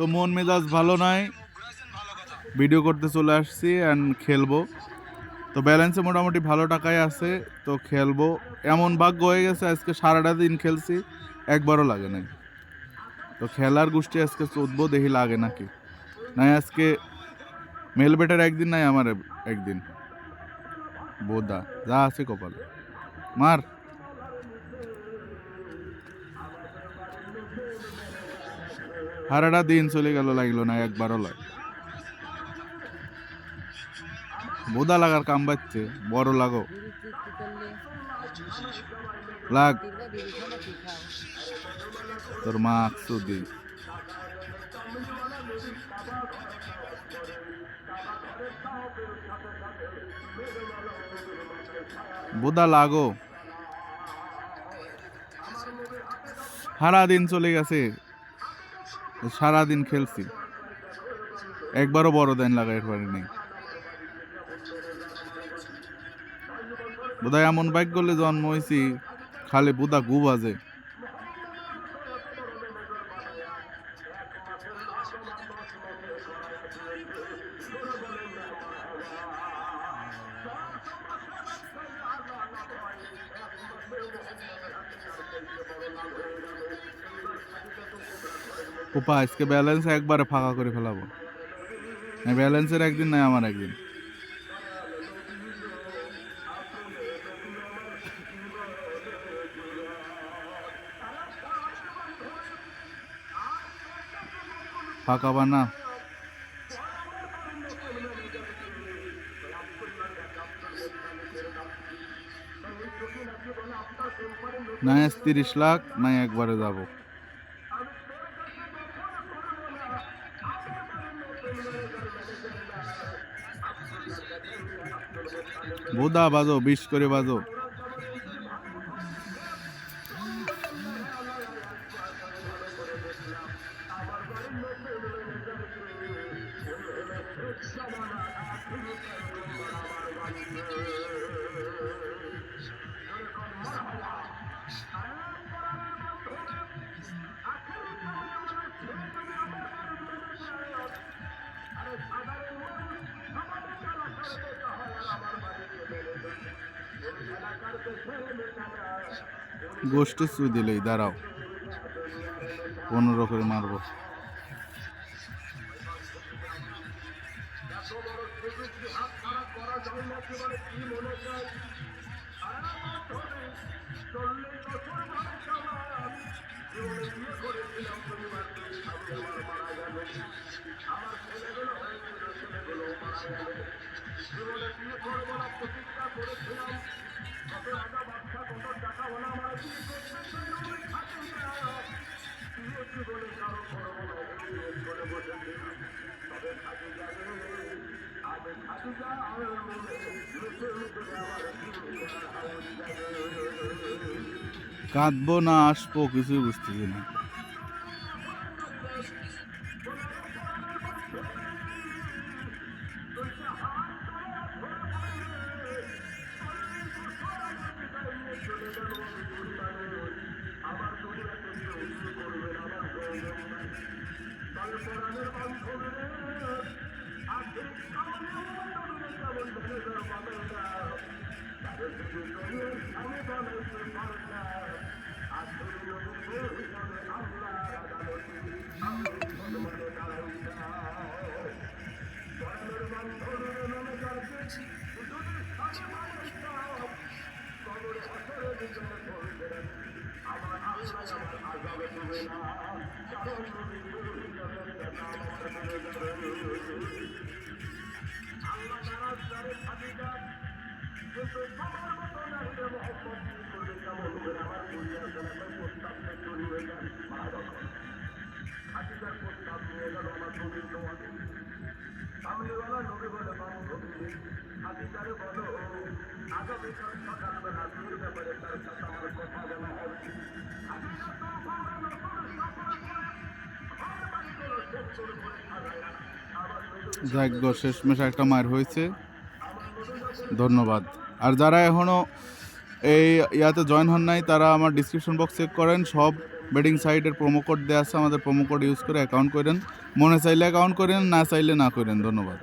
তো মন মেজাজ ভালো নাই, ভিডিও করতে চলে আসছি অ্যান্ড খেলবো। তো ব্যালেন্সে মোটামুটি ভালো টাকাই আছে, তো খেলবো। এমন ভাগ্য হয়ে গেছে আজকে সারাটা দিন খেলছি, একবারও লাগে নাই। তো খেলার গোষ্ঠী আজকে চোদ্দো, দেখি লাগে নাকি নাই। আজকে মেল বেটার একদিন নাই, আমার একদিন বোদা যা আছে কপালে। মার সারাটা দিন চলে গেল, লাগলো না একবারও লাগ। বোদা লাগার কাম বাচ্ছে, বড় লাগো লাগ তোর মা সুদি। বোদা লাগো, সারাদিন চলে গেছে, সারাদিন খেলছি, একবারও বড় দেন লাগাইতে পারিনি। বোধহয় এমন বাইক করলে জন্ম হয়েছি, খালি বুদা গু বাজে। পোপা আজকে ব্যালেন্স একবারে ফাঁকা করে ফেলাবো। ব্যালেন্সের একদিন নাই, আমার একদিন। ফাঁকা বানা নাই, 30 লাখ নাই, একবারে যাব। বোদা বাজো, 20 করে বাজো। গোষ্ঠী চুই দিলেই দাঁড়াও, 15 করে মারবো। কাঁদবো না আসবো কিছুই বুঝতেছি না। যাক গো, শেষমেশ একটা মার হয়েছে, ধন্যবাদ। আর যারা এখনো এই ইয়াতে জয়েন হন নাই, তারা আমার ডিসক্রিপশন বক্স চেক করেন, সব বেটিং সাইটের প্রোমো কোড দেওয়া আছে, আমাদের প্রোমো কোড ইউজ করে অ্যাকাউন্ট করেন। মনে চাইলে অ্যাকাউন্ট করেন, না চাইলে না করেন। ধন্যবাদ।